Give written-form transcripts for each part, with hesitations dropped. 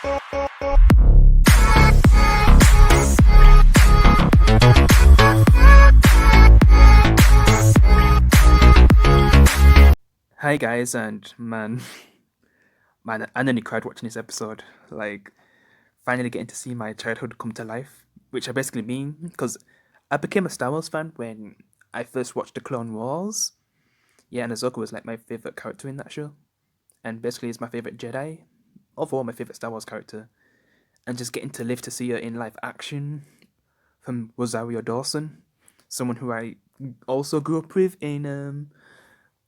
Hi guys, and man, I nearly cried watching this episode. Like, finally getting to see my childhood come to life, which I basically mean because I became a Star Wars fan when I first watched the Clone Wars. Yeah, and Ahsoka was like my favorite character in that show, and basically is my favorite Jedi, overall my favorite Star Wars character. And just getting to live to see her in live action from Rosario Dawson, someone who I also grew up with in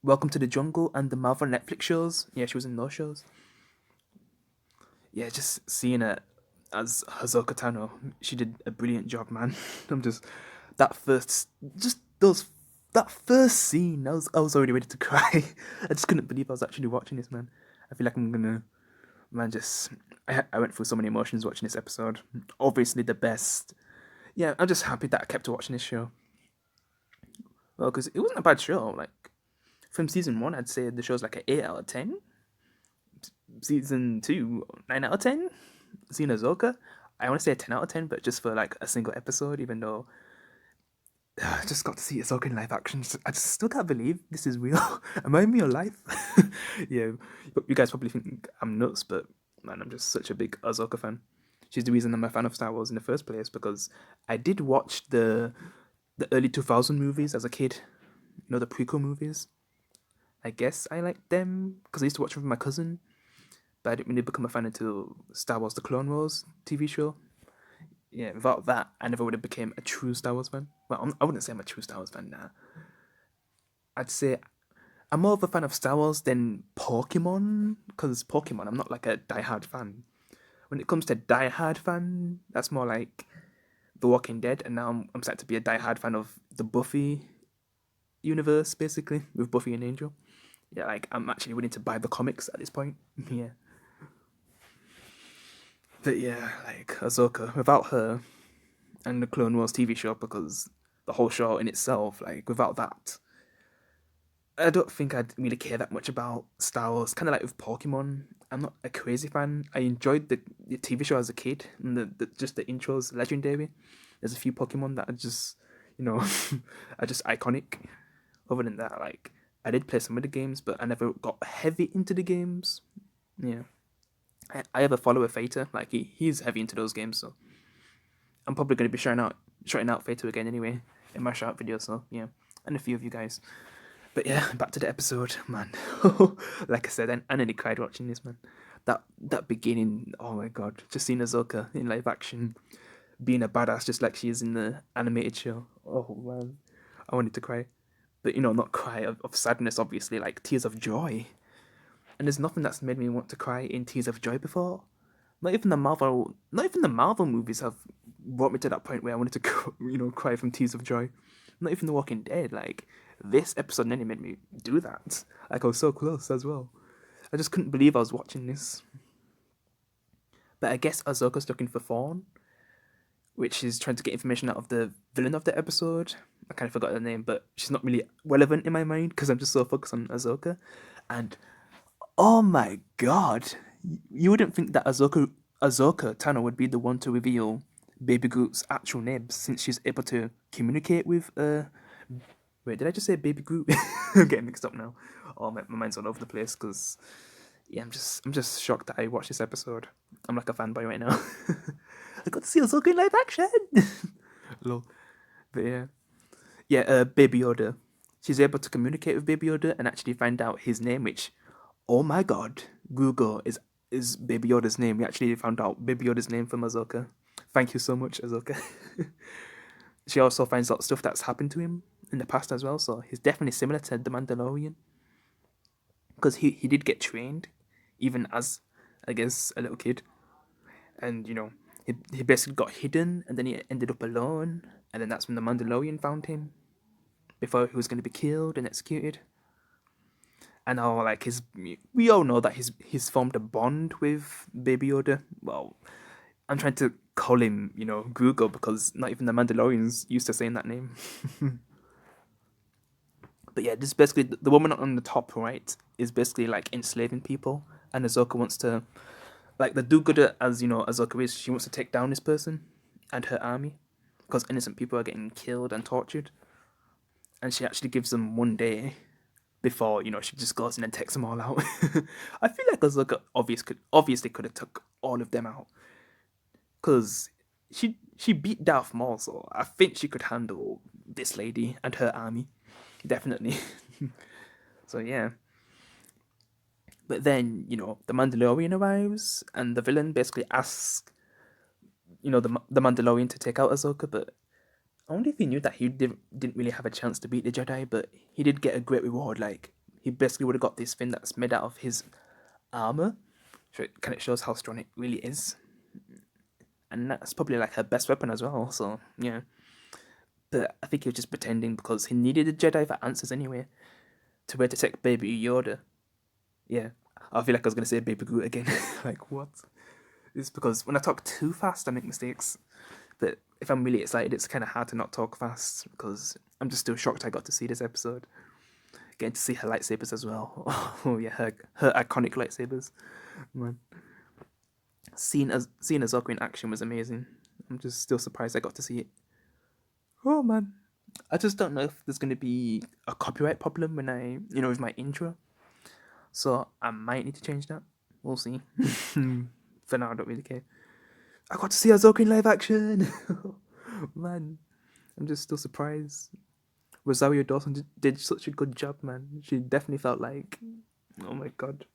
Welcome to the Jungle and the Marvel Netflix shows. Yeah, she was in those shows. Yeah, just seeing her as Ahsoka Tano, she did a brilliant job, man. I'm just that first, just those that first scene. I was already ready to cry. I just couldn't believe I was actually watching this, man. I feel like I'm gonna, man. Just I went through so many emotions watching this episode. Obviously the best. Yeah, I'm just happy that I kept watching this show. Well, because it wasn't a bad show. Like from season one, I'd say the show's like an 8 out of 10. Season 2, 9 out of 10. Seeing Ahsoka, I want to say a 10 out of 10, but just for like a single episode, even though I just got to see Ahsoka in live action. I just still can't believe this is real. Am I in real life? Yeah, you guys probably think I'm nuts, but man, I'm just such a big Ahsoka fan. She's the reason I'm a fan of Star Wars in the first place, because I did watch the early 2000 movies as a kid. You know, the prequel movies. I guess I liked them because I used to watch them with my cousin, but I didn't really become a fan until Star Wars: The Clone Wars TV show. Yeah, without that, I never would have became a true Star Wars fan. Well, I wouldn't say I'm a true Star Wars fan now. I'd say I'm more of a fan of Star Wars than Pokemon, because Pokemon, I'm not like a die-hard fan. When it comes to die-hard fan, that's more like The Walking Dead, and now I'm starting to be a die-hard fan of the Buffy universe, basically, with Buffy and Angel. Yeah, like, I'm actually willing to buy the comics at this point. Yeah. But yeah, like Ahsoka, without her and the Clone Wars TV show, because the whole show in itself, like without that, I don't think I'd really care that much about Star Wars. Kind of like with Pokemon, I'm not a crazy fan. I enjoyed the TV show as a kid, and just the intros legendary. There's a few Pokemon that are just, you know, are just iconic. Other than that, like I did play some of the games, but I never got heavy into the games. Yeah. I have a follower Fater, like he's heavy into those games, so I'm probably gonna be shouting out Fater again anyway in my shout video, so yeah. And a few of you guys. But yeah, back to the episode, man. Like I said, I nearly cried watching this, man. That beginning, oh my god, just seeing Ahsoka in live action, being a badass just like she is in the animated show. Oh man, I wanted to cry, but not cry of sadness, obviously, like tears of joy. And there's nothing that's made me want to cry in tears of joy before. Not even the Marvel movies have brought me to that point where I wanted to, cry from tears of joy. Not even The Walking Dead. Like this episode nearly made me do that. Like I was so close as well. I just couldn't believe I was watching this. But I guess Ahsoka's looking for Thorn, which is trying to get information out of the villain of the episode. I kind of forgot her name, but she's not really relevant in my mind because I'm just so focused on Ahsoka. And oh my god, you wouldn't think that Ahsoka Tano would be the one to reveal Baby Groot's actual name, since she's able to communicate with wait, did I just say Baby Groot? I'm getting mixed up now. Oh, my mind's all over the place because yeah, I'm just shocked that I watched this episode. I'm like a fanboy right now. I got to see Ahsoka in live action. Lol. But yeah, Baby Yoda. She's able to communicate with Baby Yoda and actually find out his name, which, oh my god, Google is Baby Yoda's name. We actually found out Baby Yoda's name from Ahsoka. Thank you so much, Ahsoka. She also finds out stuff that's happened to him in the past as well, so he's definitely similar to the Mandalorian. Because he did get trained, even as, I guess, a little kid. And, he basically got hidden, and then he ended up alone, and then that's when the Mandalorian found him, before he was going to be killed and executed. And now, like, we all know that he's formed a bond with Baby Yoda. Well, I'm trying to call him, Google, because not even the Mandalorians used to saying that name. But yeah, this is basically the woman on the top right is basically like enslaving people, and Ahsoka wants to like the do-gooder as Ahsoka is, she wants to take down this person and her army because innocent people are getting killed and tortured, and she actually gives them 1 day before she just goes in and takes them all out. I feel like Ahsoka obviously could have took all of them out because she beat Darth Maul, so I think she could handle this lady and her army definitely. So yeah. But then, the Mandalorian arrives, and the villain basically asks, the Mandalorian to take out Ahsoka, but I wonder if he knew that he didn't really have a chance to beat the Jedi, but he did get a great reward. Like, he basically would have got this thing that's made out of his armor. So it kind of shows how strong it really is. And that's probably like her best weapon as well, so yeah. But I think he was just pretending because he needed a Jedi for answers anyway. To where to take Baby Yoda. Yeah. I feel like I was going to say Baby Groot again. Like, what? It's because when I talk too fast, I make mistakes. But if I'm really excited, it's kind of hard to not talk fast because I'm just still shocked I got to see this episode. Getting to see her lightsabers as well. Oh yeah, her iconic lightsabers. Man. Seeing Ahsoka in action was amazing. I'm just still surprised I got to see it. Oh man. I just don't know if there's going to be a copyright problem when with my intro. So I might need to change that. We'll see. For now, I don't really care. I got to see Ahsoka in live action. Man, I'm just still surprised. Rosario Dawson did such a good job, man. She definitely felt like, oh my god,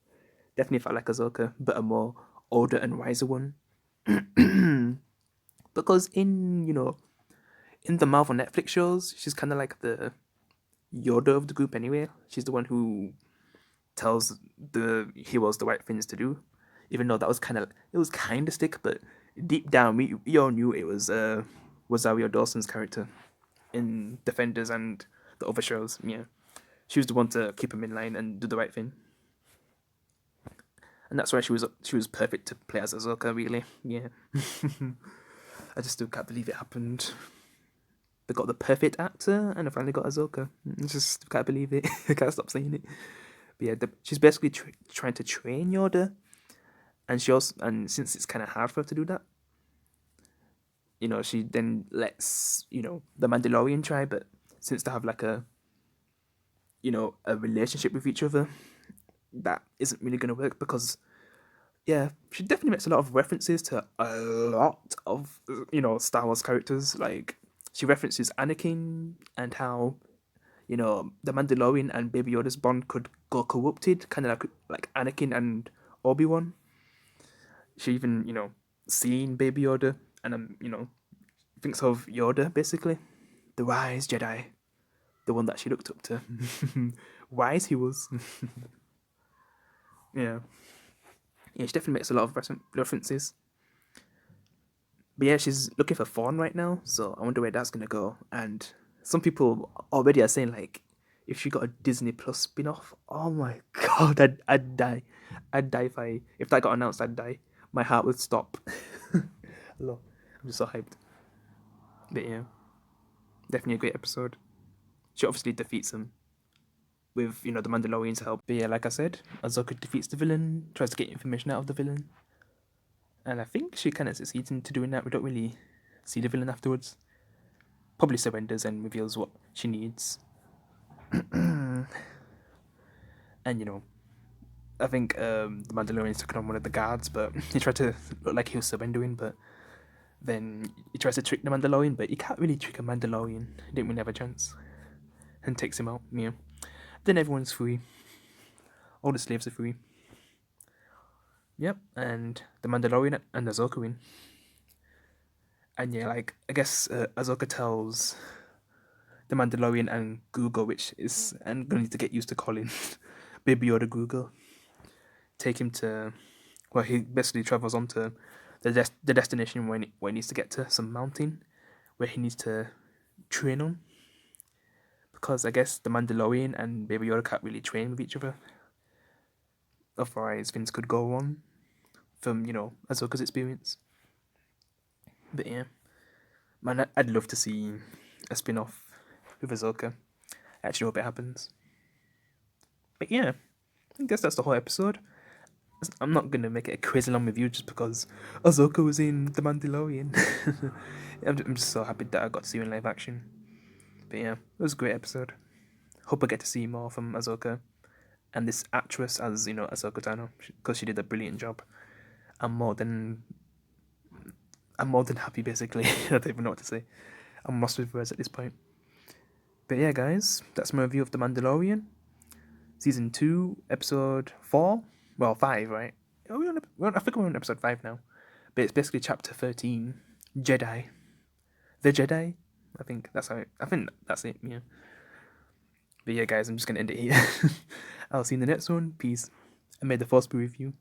definitely felt like Ahsoka, but a more older and wiser one. Because in the Marvel Netflix shows, she's kind of like the Yoda of the group anyway. She's the one who tells the heroes the right things to do, even though it was kind of stick, but deep down we all knew it was Rosario Dawson's character in Defenders and the other shows. Yeah, she was the one to keep him in line and do the right thing, and that's why she was perfect to play as Ahsoka. Really, yeah. I just still can't believe it happened. They got the perfect actor, and I finally got Ahsoka. I just can't believe it. I can't stop saying it. But yeah, she's basically trying to train Yoda, and since it's kind of hard for her to do that, she then lets the Mandalorian try. But since they have like a relationship with each other, that isn't really gonna work because yeah, she definitely makes a lot of references to a lot of Star Wars characters. Like she references Anakin and how the Mandalorian and Baby Yoda's bond could go corrupted, kind of like Anakin and Obi-Wan. She even seen Baby Yoda and thinks of Yoda basically, the wise Jedi, the one that she looked up to. Wise he was. Yeah. Yeah, she definitely makes a lot of references. But yeah, she's looking for Fawn right now, so I wonder where that's gonna go. And some people already are saying like, if she got a Disney Plus spin-off, oh my god, I'd die. I'd die if that got announced. I'd die. My heart would stop. Hello, I'm just so hyped. But yeah, definitely a great episode. She obviously defeats him with the Mandalorian's help. But yeah, like I said, Ahsoka defeats the villain, tries to get information out of the villain, and I think she kind of succeeds into doing that. We don't really see the villain afterwards. Probably surrenders and reveals what she needs. And I think the Mandalorian took on one of the guards, but he tried to look like he was surrendering, but then he tries to trick the Mandalorian, but he can't really trick a Mandalorian. He didn't really have a chance. And takes him out, yeah. Then everyone's free. All the slaves are free. Yep, and the Mandalorian and Ahsoka win. And yeah, like, I guess Ahsoka tells the Mandalorian and Google, which is, I'm going to need to get used to calling Baby Yoda Google. Take him to, well, he basically travels on to the destination where he needs to get to, some mountain where he needs to train on. Because I guess the Mandalorian and Baby Yoda can't really train with each other. Otherwise, things could go wrong from, Ahsoka's experience. But yeah, man, I'd love to see a spin-off with Ahsoka. I actually hope it happens. But yeah, I guess that's the whole episode. I'm not gonna make it a crazy long review just because Ahsoka was in The Mandalorian. I'm just so happy that I got to see her in live action. But yeah, it was a great episode. Hope I get to see more from Ahsoka and this actress as Ahsoka Tano because she did a brilliant job. I'm more than I'm more than happy basically. I don't even know what to say. I'm lost with words at this point. But yeah, guys, that's my review of The Mandalorian, season 2, episode 4. Well, 5, right? I think we're on episode 5 now. But it's basically chapter 13, Jedi. The Jedi. I think that's it. Yeah. But yeah, guys, I'm just gonna end it here. I'll see you in the next one. Peace. And may the force be with you.